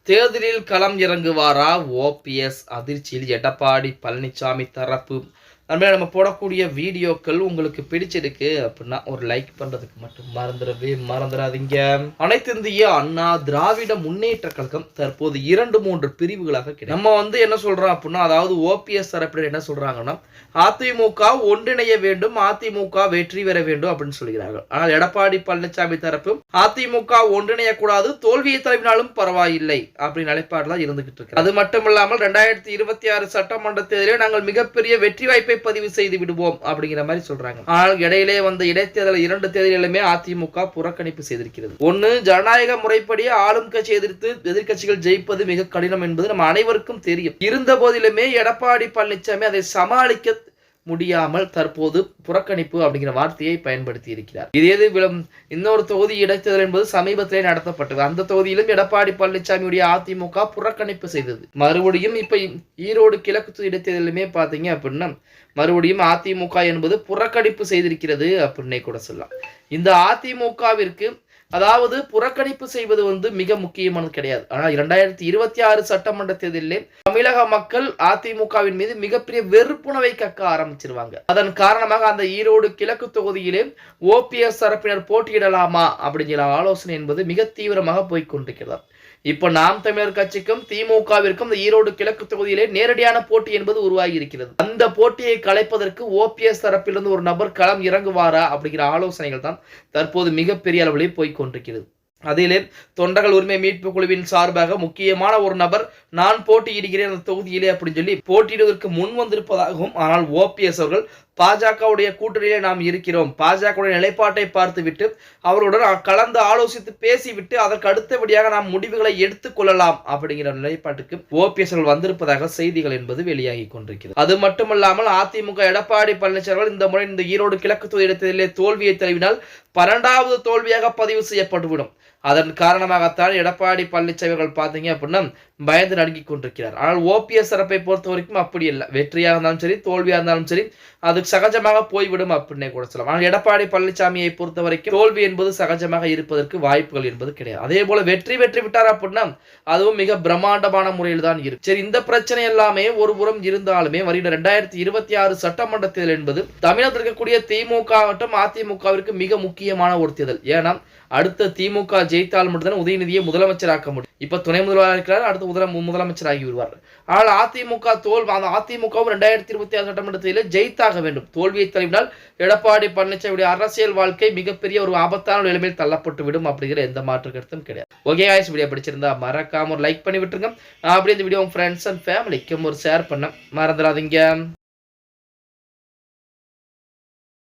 தேர்தலில் களம் இறங்குவாரா ஓபிஎஸ்? அதிர்ச்சியில் எடப்பாடி பழனிசாமி தரப்பு. நம்ம போடக்கூடிய வீடியோக்கள் உங்களுக்கு பிடிச்சிருக்கு அப்படின்னா ஒரு லைக் பண்றதுக்கு மட்டும் மறந்துடாதீங்க. அனைத்து இந்திய அண்ணா திராவிட முன்னேற்ற கழகம் தற்போது 2-3 பிரிவுகளாக நம்ம என்ன சொல்றோம் அப்படின்னா, அதாவது ஓபிஎஸ் தரப்பினர் என்ன சொல்றாங்கன்னா, அதிமுக ஒன்றிணைய வேண்டும், அதிமுக வெற்றி பெற வேண்டும் அப்படின்னு சொல்கிறார்கள். ஆனால் எடப்பாடி பழனிசாமி தரப்பு அதிமுக ஒன்றிணைய கூடாது, தோல்வியை தழுவினாலும் பரவாயில்லை அப்படின்னு நிலைப்பாடுலாம் இருந்துகிட்டு இருக்கு. அது மட்டும் இல்லாமல் 2026 சட்டமன்ற தேர்தலில் நாங்கள் மிகப்பெரிய வெற்றி வாய்ப்பை பதிவு செய்து விடுவோம் அப்படிங்கிற மாதிரி சொல்றாங்க. ஆனால் இடையிலே வந்த இடைத்தேர்தல் 2 தேர்தலிலுமே அதிமுக புறக்கணிப்பு செய்திருக்கிறது. ஒன்னு, ஜனநாயக முறைப்படி ஆளும் கட்சி எதிர்த்து எதிர்கட்சிகள் ஜெயிப்பது மிக கடினம் என்பது நம்ம அனைவருக்கும் தெரியும். இருந்த போதிலுமே எடப்பாடி பழனிசாமி அதை சமாளிக்க முடியாமல் தற்போது புறக்கணிப்பு அப்படிங்கிற வார்த்தையை பயன்படுத்தி இருக்கிறார். இதே இன்னொரு தொகுதி இடைத்தேர்தல் என்பது சமீபத்திலே நடத்தப்பட்டது. அந்த தொகுதியிலும் எடப்பாடி பழனிசாமியுடைய அதிமுக புறக்கணிப்பு செய்தது. மறுபடியும் இப்ப ஈரோடு கிழக்கு இடைத்தேர்தலுமே பாத்தீங்க அப்படின்னா மறுபடியும் அதிமுக என்பது புறக்கணிப்பு செய்திருக்கிறது அப்படின்னே கூட சொல்லலாம். இந்த அதிமுகவிற்கு அதாவது புறக்கணிப்பு செய்வது மிக முக்கியமானது கிடையாது. ஆனால் 2026 சட்டமன்ற தேர்தலிலே தமிழக மக்கள் அதிமுகவின் மீது மிகப்பெரிய வெறுப்புணவை கக்க ஆரம்பிச்சிருவாங்க. அதன் காரணமாக அந்த ஈரோடு கிழக்கு தொகுதியிலே ஓபிஎஸ் தரப்பினர் போட்டியிடலாமா அப்படிங்கிற ஆலோசனை என்பது மிக தீவிரமாக போய்கொண்டிருக்கிறது. இப்ப நாம் தமிழர் கட்சிக்கும் திமுகவிற்கும் இந்த ஈரோடு கிழக்கு தொகுதியிலே நேரடியான போட்டி என்பது உருவாகி இருக்கிறது. அந்த போட்டியை கலைப்பதற்கு ஓபிஎஸ் தரப்பிலிருந்து ஒரு நபர் களம் இறங்குவாரா அப்படிங்கிற ஆலோசனைகள் தான் தற்போது மிகப்பெரிய அளவிலே போய்கொண்டிருக்கிறது. அதிலே தொண்டர்கள் உரிமை மீட்பு குழுவின் சார்பாக முக்கியமான ஒரு நபர் நான் போட்டியிடுகிறேன் அந்த தொகுதியிலே அப்படின்னு சொல்லி போட்டியிடுவதற்கு முன் வந்திருப்பதாகவும், ஆனால் ஓபிஎஸ் அவர்கள் பாஜகவுடைய கூட்டணியிலே நாம் இருக்கிறோம், பாஜகவுடைய நிலைப்பாட்டை பார்த்துவிட்டு அவர்களுடன் கலந்து ஆலோசித்து பேசிவிட்டு அதற்கு அடுத்தபடியாக நாம் முடிவுகளை எடுத்துக் கொள்ளலாம் அப்படிங்கிற நிலைப்பாட்டுக்கு ஓபிஎஸ் அவர்கள் வந்திருப்பதாக செய்திகள் என்பது வெளியாகி கொண்டிருக்கிறது. அது மட்டுமல்லாமல் அதிமுக எடப்பாடி பழனிசாமி இந்த முறை இந்த ஈரோடு கிழக்கு தொகுதி இடத்திலே தோல்வியை தழுவினால் 12வது தோல்வியாக பதிவு செய்யப்பட்டுவிடும். அதன் காரணமாகத்தான் எடப்பாடி பழனிசாமி அவர்கள் பார்த்தீங்க அப்படின்னா பயந்து நடுங்கிக் கொண்டிருக்கிறார். ஆனால் ஓபிஎஸ் தரப்பை பொறுத்த வரைக்கும் அப்படி இல்லை. வெற்றியாக இருந்தாலும் சரி, தோல்வியாக இருந்தாலும் சரி, அது சகஜமாக போய்விடும் அப்படின்னே கூட சொல்லலாம். ஆனால் எடப்பாடி பழனிசாமியை பொறுத்த வரைக்கும் தோல்வி என்பது சகஜமாக இருப்பதற்கு வாய்ப்புகள் என்பது கிடையாது. அதே போல வெற்றி விட்டார் அப்படின்னா அதுவும் மிக பிரம்மாண்டமான முறையில் தான் இருக்கு. சரி, இந்த பிரச்சனை எல்லாமே ஒரு புறம் இருந்தாலுமே வருகிற 2026 சட்டமன்ற தேர்தல் என்பது தமிழகத்தில் இருக்கக்கூடிய திமுக மற்றும் அதிமுகவிற்கு மிக முக்கியமான ஒரு தேர்தல். ஏன்னா அடுத்த திமுக ஜெயித்தால் மட்டும்தான் உதயநிதியை முதலமைச்சராக்க முடியும். இப்ப துணை முதல்வராக இருக்கிறார், அடுத்த முதலமைச்சர் ஆகி வருவார். ஆனால் அதிமுக அந்த அதிமுகவும் 2026 சட்டமன்ற தேர்தலில் ஜெயித்தாக வேண்டும். தோல்வியை தழுவினால் எடப்பாடி பழனிசாமியுடைய அரசியல் வாழ்க்கை மிகப்பெரிய ஒரு ஆபத்தான நிலைமையில் தள்ளப்பட்டு விடும் அப்படிங்கிற எந்த மாற்று கருத்தும் கிடையாது. ஓகே गाइस, வீடியோ பிடிச்சிருந்தா மறக்காம ஒரு லைக் பண்ணி விட்டுருங்க. அப்படியே இந்த வீடியோ உங்க ஃப்ரெண்ட்ஸ் அண்ட் ஃபேமிலிக்கும் ஒரு ஷேர் பண்ண மறந்துடாதீங்க.